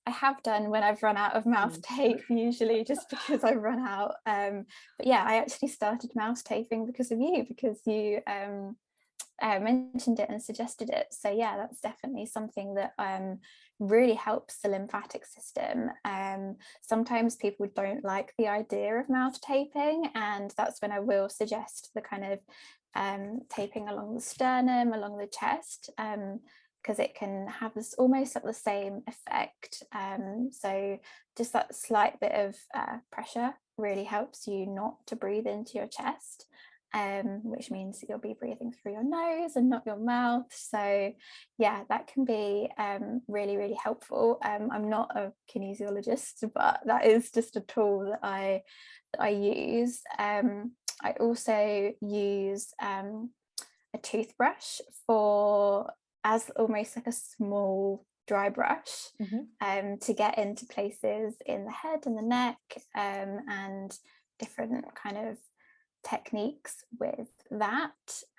I have done when I've run out of mouth tape, usually just because I've run out. But yeah, I actually started mouth taping because of you, because you mentioned it and suggested it. So yeah, that's definitely something that really helps the lymphatic system. Sometimes people don't like the idea of mouth taping, and that's when I will suggest the kind of taping along the sternum, along the chest, because it can have this almost like the same effect. So just that slight bit of pressure really helps you not to breathe into your chest. Which means you'll be breathing through your nose and not your mouth. So yeah, that can be really, really helpful. I'm not a kinesiologist, but that is just a tool that I use. I also use a toothbrush as almost like a small dry brush to get into places in the head and the neck, and different kind of techniques with that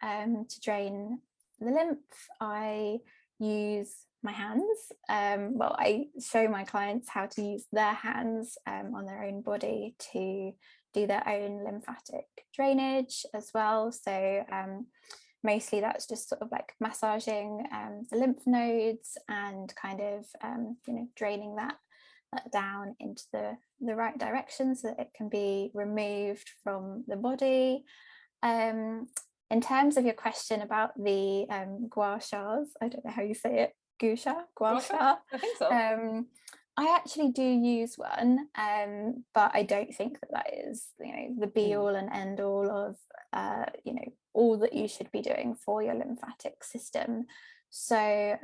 to drain the lymph. I use my hands. Well, I show my clients how to use their hands on their own body to do their own lymphatic drainage as well. So mostly that's just sort of like massaging the lymph nodes and kind of draining that down into the right direction so that it can be removed from the body. In terms of your question about the gua shas, I don't know how you say it, gua sha,
I think so.
I actually do use one, but I don't think that that is, the be all and end all of, all that you should be doing for your lymphatic system. So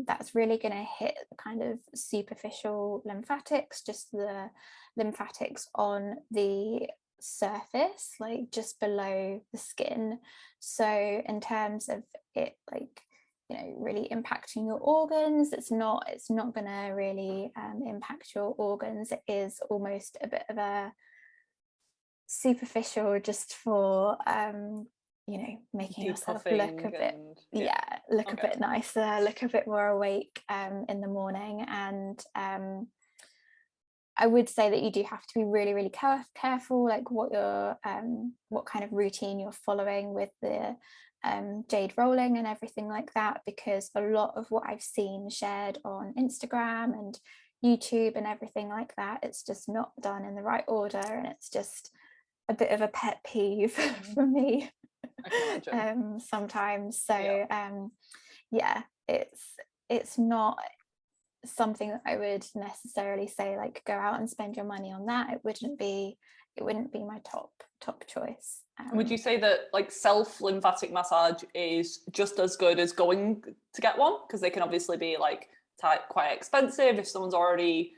that's really going to hit the kind of superficial lymphatics, just the lymphatics on the surface, like just below the skin. So in terms of it, like, really impacting your organs, it's not going to really impact your organs. It is almost a bit of a superficial, just for making yourself look a bit, look a bit nicer, look a bit more awake in the morning. And I would say that you do have to be really, really careful, like what kind of routine you're following with the jade rolling and everything like that, because a lot of what I've seen shared on Instagram and YouTube and everything like that, it's just not done in the right order, and it's just a bit of a pet peeve for me sometimes. So it's not something that I would necessarily say like go out and spend your money on that. It wouldn't be my top choice.
Would you say that like self lymphatic massage is just as good as going to get one? Because they can obviously be like quite expensive if someone's already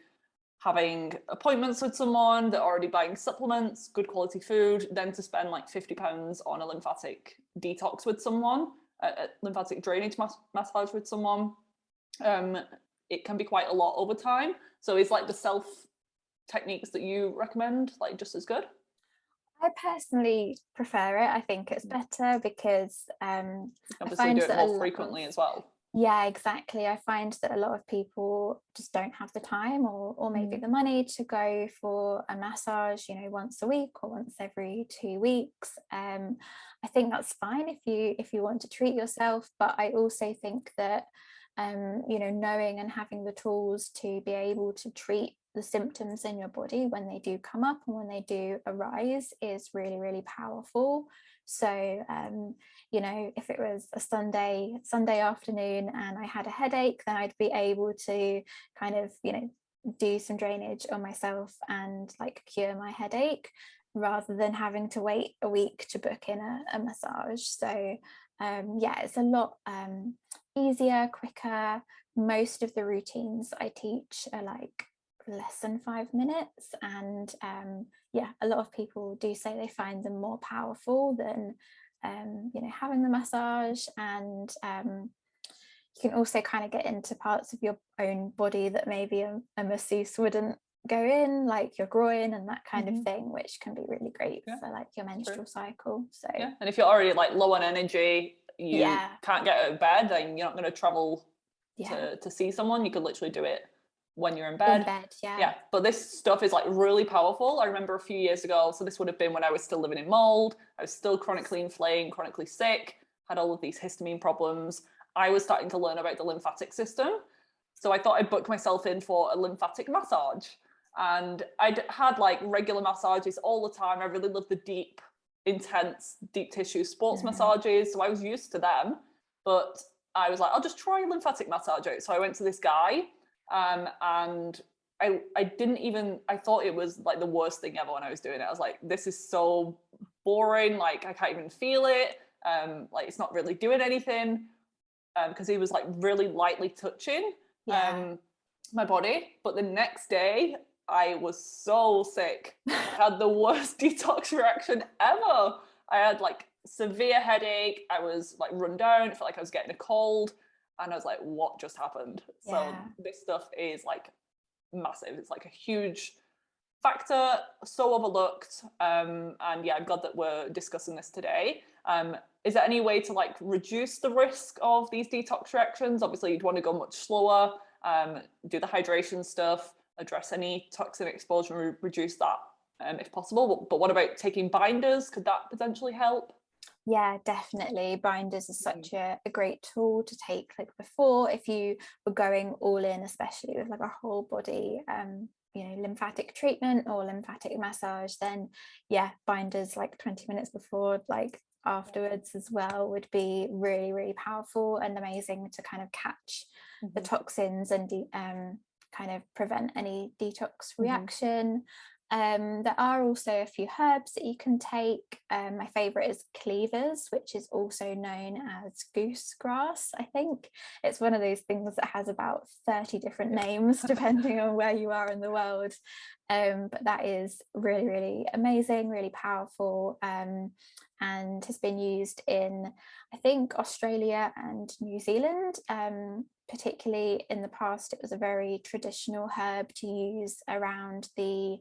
having appointments with someone, they're already buying supplements, good quality food, then to spend like £50 on a lymphatic detox with someone, a lymphatic drainage massage with someone. It can be quite a lot over time. So is like the self techniques that you recommend like just as good?
I personally prefer it. I think it's better because
obviously
I find
do it
that
more frequently as well.
Yeah, exactly. I find that a lot of people just don't have the time or maybe the money to go for a massage, once a week or once every 2 weeks. I think that's fine if you want to treat yourself, but I also think that knowing and having the tools to be able to treat the symptoms in your body when they do come up and when they do arise is really, really powerful. So if it was a Sunday afternoon and I had a headache, then I'd be able to kind of do some drainage on myself and like cure my headache, rather than having to wait a week to book in a massage. So it's a lot easier, quicker. Most of the routines I teach are like less than 5 minutes, and a lot of people do say they find them more powerful than having the massage. And you can also kind of get into parts of your own body that maybe a masseuse wouldn't go in, like your groin and that kind of thing, which can be really great for like your menstrual cycle. So
and if you're already like low on energy, you can't get out of bed, then you're not going to travel to see someone. You could literally do it when you're in bed. But this stuff is like really powerful. I remember a few years ago, so this would have been when I was still living in mold, I was still chronically inflamed, chronically sick, had all of these histamine problems. I was starting to learn about the lymphatic system, so I thought I'd book myself in for a lymphatic massage, and I'd had like regular massages all the time. I really loved the deep, intense, deep tissue sports massages, so I was used to them. But I was like, I'll just try lymphatic massage out. So I went to this guy, and I didn't even, I thought it was like the worst thing ever when I was doing it. I was like, this is so boring, like I can't even feel it, like it's not really doing anything, because he was like really lightly touching my body. But the next day I was so sick. I had the worst detox reaction ever. I had like severe headache, I was like run down, it felt like I was getting a cold, and I was like, what just happened? So this stuff is like massive. It's like a huge factor, so overlooked. And I'm glad that we're discussing this today. Is there any way to like reduce the risk of these detox reactions? Obviously you'd want to go much slower, do the hydration stuff, address any toxin exposure, reduce that if possible. But what about taking binders? Could that potentially help?
Yeah, definitely. Binders is such a great tool to take like before, if you were going all in, especially with like a whole body lymphatic treatment or lymphatic massage, then binders like 20 minutes before, like afterwards as well, would be really, really powerful and amazing to kind of catch the toxins and kind of prevent any detox reaction. There are also a few herbs that you can take. My favorite is cleavers, which is also known as goose grass. I think it's one of those things that has about 30 different names depending on where you are in the world. But that is really, really amazing, really powerful, and has been used in, I think, Australia and New Zealand. Particularly in the past, it was a very traditional herb to use around the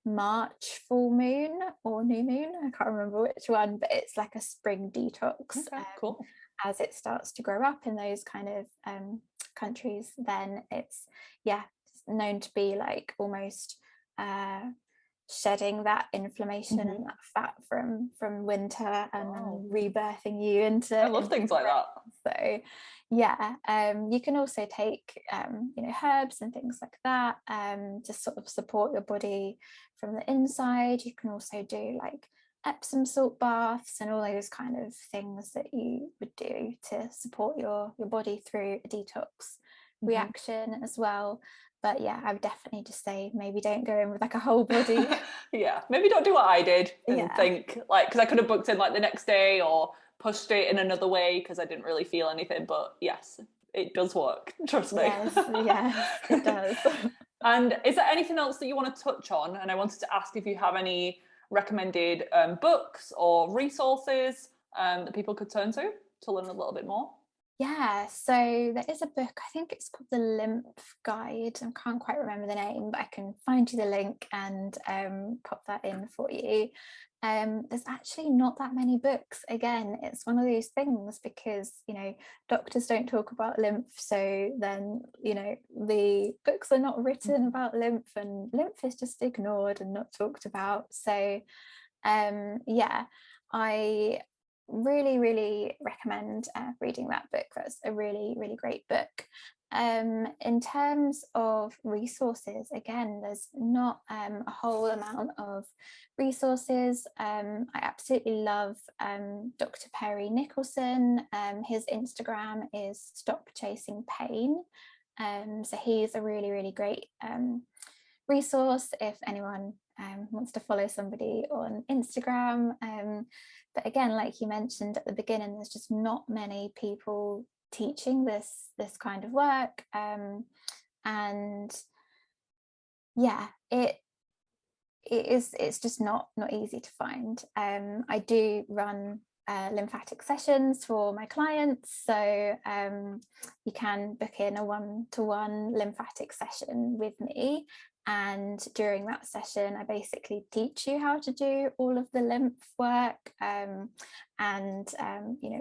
March full moon or new moon. I can't remember which one, but it's like a spring detox.
Okay, cool.
As it starts to grow up in those kind of countries, then it's known to be like almost shedding that inflammation and that fat from winter and then rebirthing you into.
I love things like that.
So you can also take herbs and things like that to sort of support your body from the inside. You can also do like Epsom salt baths and all those kind of things that you would do to support your body through a detox reaction as well. But yeah, I would definitely just say maybe don't go in with like a whole body.
Maybe don't do what I did and think like, because I could have booked in like the next day or pushed it in another way because I didn't really feel anything. But yes, it does work, trust me.
Yes, it does.
And is there anything else that you want to touch on? And I wanted to ask if you have any recommended books or resources that people could turn to learn a little bit more.
Yeah, so there is a book, I think it's called the Lymph Guide. I can't quite remember the name, but I can find you the link and pop that in for you. There's actually not that many books. Again, it's one of those things because, doctors don't talk about lymph. So then, the books are not written about lymph, and lymph is just ignored and not talked about. So I really recommend reading that book. That's a really great book. In terms of resources, again, there's not a whole amount of resources. I absolutely love Dr. Perry Nicholson. His Instagram is Stop Chasing Pain. So he's a really great resource if anyone wants to follow somebody on Instagram. But again, like you mentioned at the beginning, there's just not many people teaching this kind of work, and it's just not easy to find. I do run lymphatic sessions for my clients, so you can book in a one-to-one lymphatic session with me, and during that session I basically teach you how to do all of the lymph work, and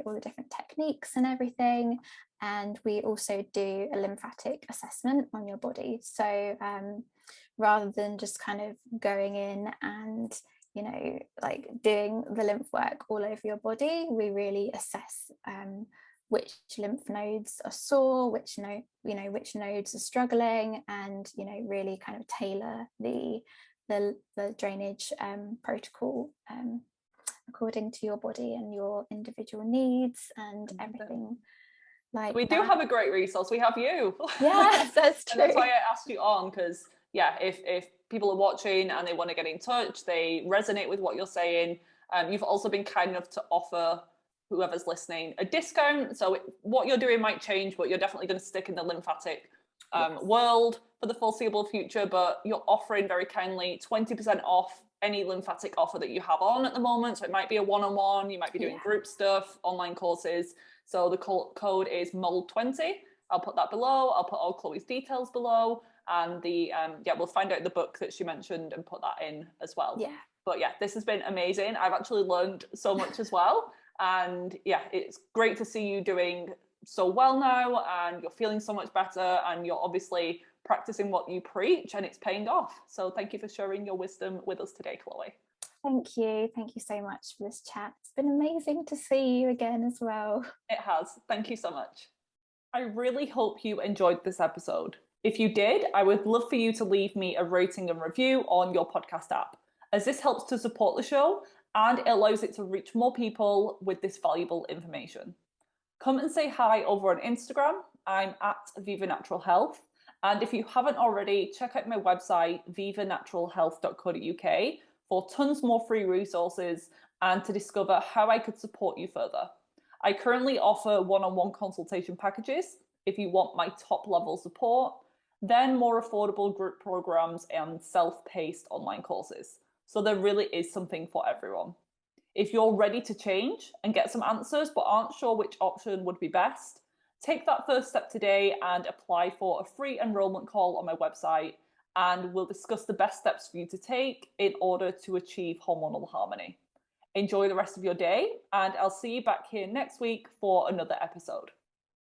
all the different techniques and everything. And we also do a lymphatic assessment on your body, so rather than just kind of going in and like doing the lymph work all over your body, we really assess which lymph nodes are sore, which nodes are struggling, and really kind of tailor the drainage protocol according to your body and your individual needs and everything. Like
we do have a great resource. We have you.
Yes, that's true.
And that's why I asked you on, because if people are watching and they want to get in touch, they resonate with what you're saying. You've also been kind enough to offer whoever's listening a discount. So what you're doing might change, but you're definitely going to stick in the lymphatic world for the foreseeable future. But you're offering very kindly 20% off any lymphatic offer that you have on at the moment. So it might be a one-on-one, you might be doing group stuff, online courses. So the code is MOLD20. I'll put that below. I'll put all Chloe's details below. And we'll find out the book that she mentioned and put that in as well.
Yeah.
But this has been amazing. I've actually learned so much as well. And it's great to see you doing so well now, and you're feeling so much better, and you're obviously practicing what you preach, and it's paying off. So thank you for sharing your wisdom with us today, Chloe.
Thank you so much for this chat. It's been amazing to see you again as well.
It has. Thank you so much. I really hope you enjoyed this episode. If you did, I would love for you to leave me a rating and review on your podcast app, as this helps to support the show and it allows it to reach more people with this valuable information. Come and say hi over on Instagram. I'm at Viva Natural Health, And if you haven't already, check out my website, vivanaturalhealth.co.uk, for tons more free resources and to discover how I could support you further. I currently offer one-on-one consultation packages if you want my top level support, then more affordable group programs and self-paced online courses. So there really is something for everyone. If you're ready to change and get some answers but aren't sure which option would be best, take that first step today and apply for a free enrollment call on my website, and we'll discuss the best steps for you to take in order to achieve hormonal harmony. Enjoy the rest of your day, and I'll see you back here next week for another episode.